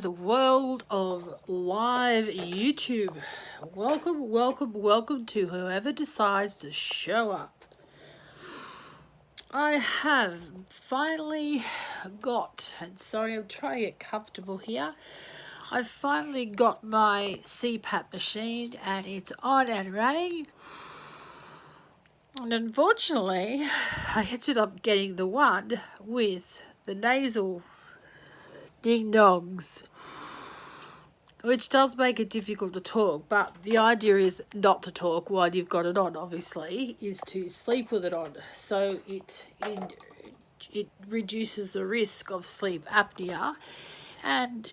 The world of live YouTube. Welcome to whoever decides to show up. I have finally got, and sorry, I'm trying to get comfortable here. I've finally got my CPAP machine and it's on and running. And unfortunately, I ended up getting the one with the nasal ding-dongs, which does make it difficult to talk, but the idea is not to talk while you've got it on, obviously, is to sleep with it on. So it reduces the risk of sleep apnea, and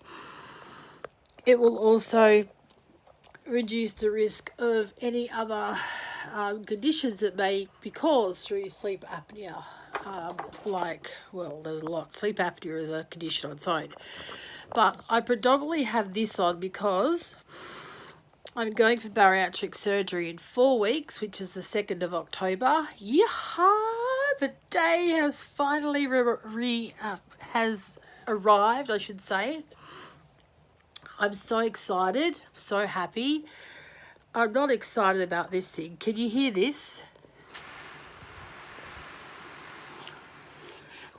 it will also reduce the risk of any other conditions that may be caused through sleep apnea. There's a lot. Sleep apnea is a condition on its own. But I predominantly have this on because I'm going for bariatric surgery in 4 weeks, which is the 2nd of October. Yeehaw! The day has finally has arrived, I should say. I'm so excited, so happy. I'm not excited about this thing. Can you hear this?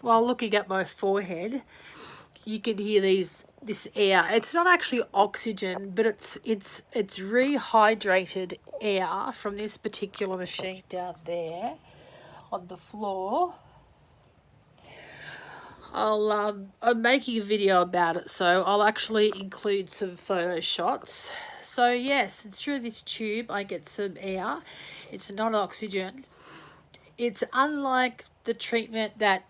While looking at my forehead, you can hear this air. It's not actually oxygen, but it's rehydrated air from this particular machine down there on the floor. I'm making a video about it, so I'll actually include some photo shots. So yes, through this tube I get some air. It's not oxygen. It's unlike the treatment that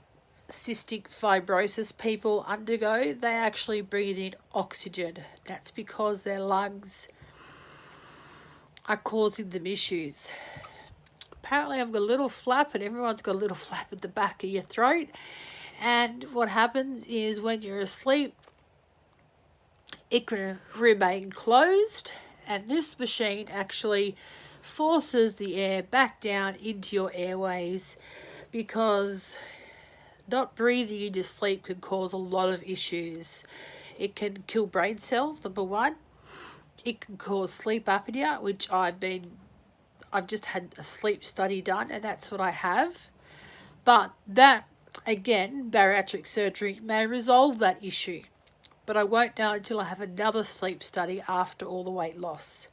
cystic fibrosis people undergo. They actually breathe in oxygen. That's because their lungs are causing them issues. Apparently I've got a little flap, and everyone's got a little flap at the back of your throat. And what happens is when you're asleep, it can remain closed, and this machine actually forces the air back down into your airways, because not breathing in your sleep can cause a lot of issues. It can kill brain cells, number one. It can cause sleep apnea, which I've just had a sleep study done, and that's what I have. But that, again, bariatric surgery may resolve that issue. But I won't know until I have another sleep study after all the weight loss.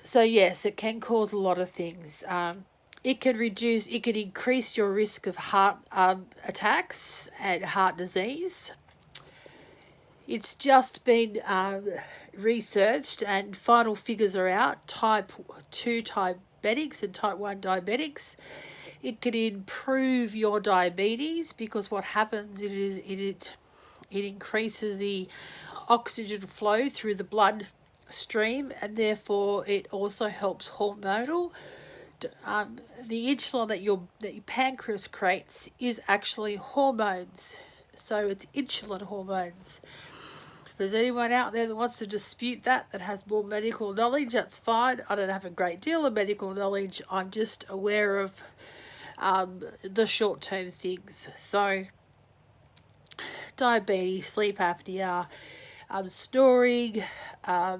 So yes, it can cause a lot of things. It can increase your risk of heart attacks and heart disease. It's just been researched, and final figures are out. Type 2 diabetics and type 1 diabetics. It can improve your diabetes, because what happens it increases the oxygen flow through the blood stream, and therefore it also helps hormonal. The insulin that your pancreas creates is actually hormones, so it's insulin hormones. If there's anyone out there that wants to dispute that has more medical knowledge, that's fine. I don't have a great deal of medical knowledge. I'm just aware of the short-term things. So diabetes, sleep apnea, snoring, the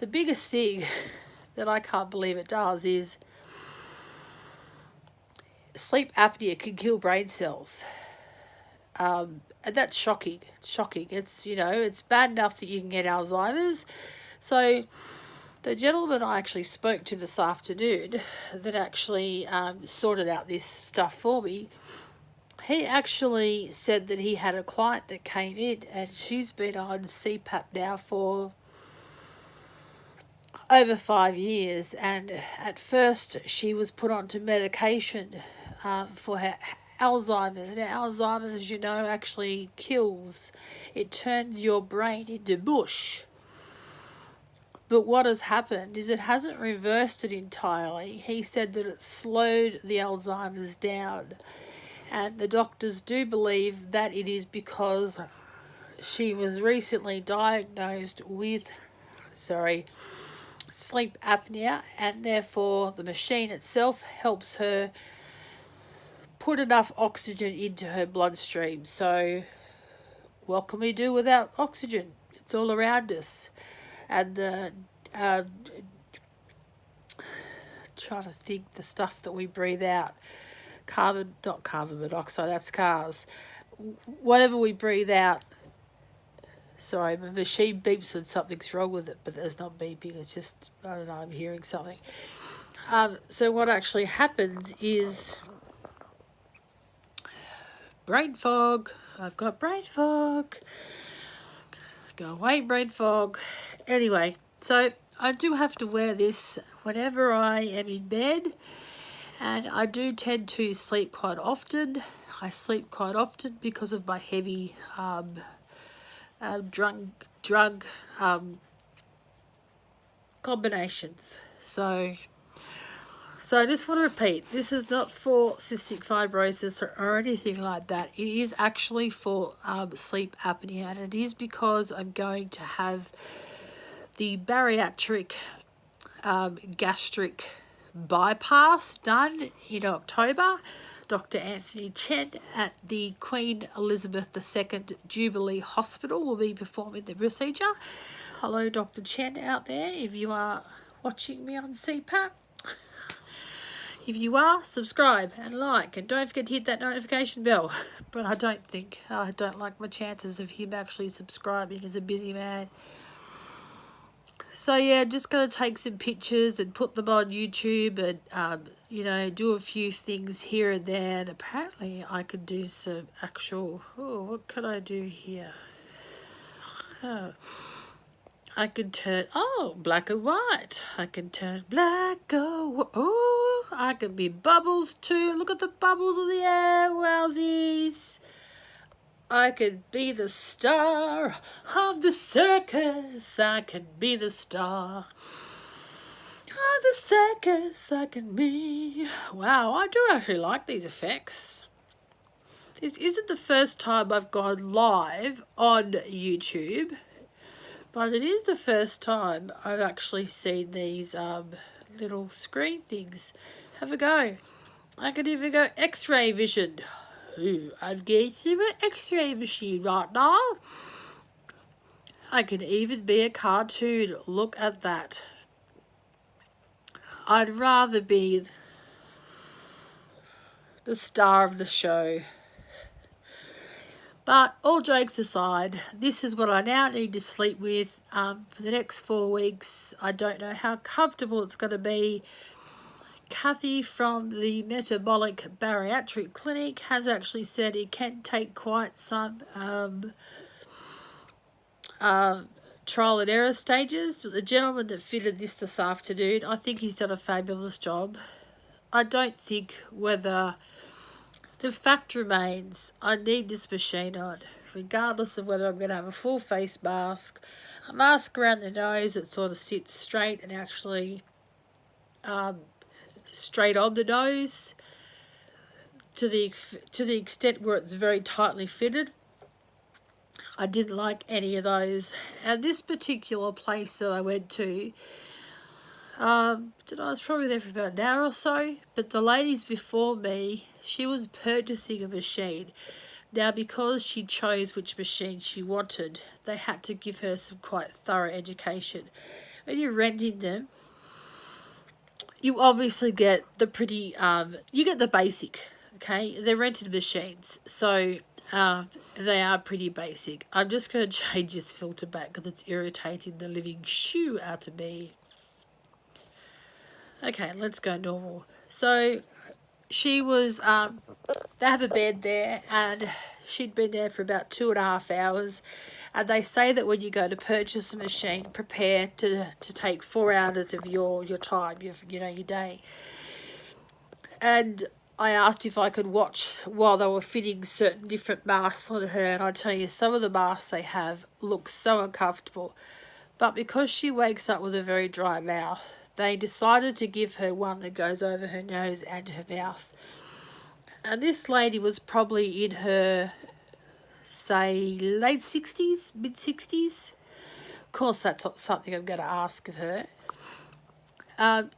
biggest thing that I can't believe it does is sleep apnea can kill brain cells. And that's shocking. It's, it's bad enough that you can get Alzheimer's. So the gentleman I actually spoke to this afternoon that actually sorted out this stuff for me, he actually said that he had a client that came in, and she's been on CPAP now for over 5 years, and at first she was put onto medication for her Alzheimer's. Now, Alzheimer's, as you know, actually kills. It turns your brain into mush. But what has happened is it hasn't reversed it entirely. He said that it slowed the Alzheimer's down, and the doctors do believe that it is because she was recently diagnosed with sleep apnea, and therefore the machine itself helps her put enough oxygen into her bloodstream. So what can we do without oxygen? It's all around us. And the trying to think, the stuff that we breathe out, not carbon monoxide, that's cars. Whatever we breathe out. Sorry, the machine beeps when something's wrong with it, but there's not beeping. It's just, I don't know, I'm hearing something. So what actually happens is brain fog. I've got brain fog. Go away, brain fog. Anyway, so I do have to wear this whenever I am in bed, and I do tend to sleep quite often. I sleep quite often because of my heavy drug combinations. So I just want to repeat, this is not for cystic fibrosis or anything like that. It is actually for sleep apnea, and it is because I'm going to have the bariatric gastric bypass done in October. Dr. Anthony Chen at the Queen Elizabeth II Jubilee Hospital will be performing the procedure. Hello, Dr. Chen out there, if you are watching me on CPAP. If you are, subscribe and like, and don't forget to hit that notification bell. But I don't like my chances of him actually subscribing. He's a busy man. So yeah, I'm just going to take some pictures and put them on YouTube and, you know, do a few things here and there. And apparently I could do some actual, what can I do here? Oh, I can turn, black and white. I can turn black, I can be bubbles too. Look at the bubbles in the air, wowsies. I could be the star of the circus. I can be the star of the circus. I can be. Wow, I do actually like these effects. This isn't the first time I've gone live on YouTube, but it is the first time I've actually seen these little screen things. Have a go. I could even go X-ray vision. Ooh, I'm getting to an X-ray machine right now. I can even be a cartoon. Look at that. I'd rather be the star of the show. But all jokes aside, this is what I now need to sleep with for the next 4 weeks. I don't know how comfortable it's going to be. Kathy from the Metabolic Bariatric Clinic has actually said it can take quite some trial and error stages. The gentleman that fitted this afternoon, I think he's done a fabulous job. I don't think whether... The fact remains, I need this machine on, regardless of whether I'm going to have a full face mask, a mask around the nose that sort of sits straight and actually straight on the nose to the extent where it's very tightly fitted. I didn't like any of those. And this particular place that I went to, I was probably there for about an hour or so, but the ladies before me, she was purchasing a machine. Now, because she chose which machine she wanted, they had to give her some quite thorough education. When you're renting them, you obviously get the pretty, you get the basic, okay? They're rented machines, so they are pretty basic. I'm just going to change this filter back because it's irritating the living shoo out of me. Okay, let's go normal. So she was, they have a bed there, and she'd been there for about 2.5 hours. And they say that when you go to purchase a machine, prepare to take 4 hours of your time, your day. And I asked if I could watch while they were fitting certain different masks on her. And I tell you, some of the masks they have look so uncomfortable. But because she wakes up with a very dry mouth, they decided to give her one that goes over her nose and her mouth. And this lady was probably in her, say, late 60s, mid 60s. Of course, that's not something I'm going to ask of her.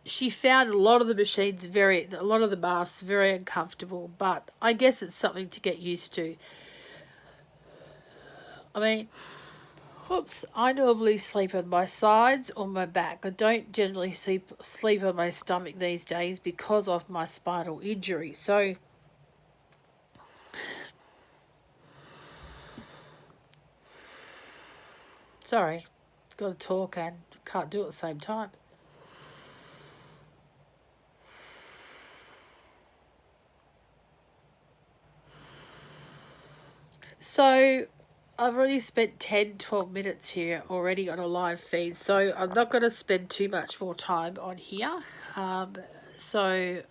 She found a lot of the machines a lot of the masks very uncomfortable, but I guess it's something to get used to. I mean, whoops, I normally sleep on my sides or my back. I don't generally sleep on my stomach these days because of my spinal injury. So, sorry, got to talk and can't do it at the same time. So, I've already spent 10-12 minutes here already on a live feed, so I'm not going to spend too much more time on here. So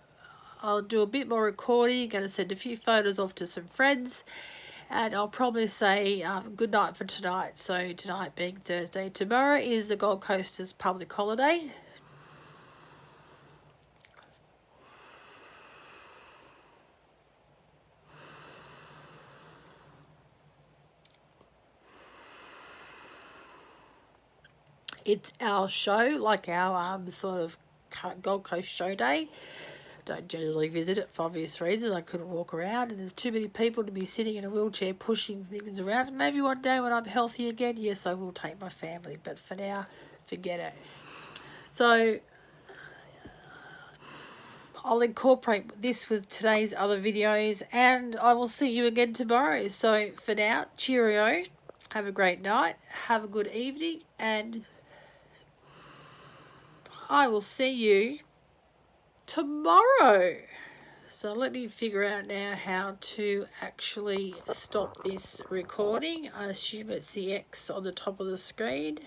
I'll do a bit more recording, going to send a few photos off to some friends, and I'll probably say good night for tonight. So tonight being Thursday, tomorrow is the Gold Coasters public holiday. It's our show, like our sort of Gold Coast show day. Don't generally visit it for obvious reasons. I couldn't walk around, and there's too many people to be sitting in a wheelchair pushing things around. Maybe one day when I'm healthy again, yes, I will take my family, but for now, forget it. So I'll incorporate this with today's other videos, and I will see you again tomorrow. So for now, cheerio, have a great night, have a good evening, and I will see you tomorrow. So let me figure out now how to actually stop this recording. I assume it's the X on the top of the screen.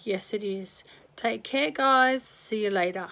Yes, it is. Take care, guys. See you later.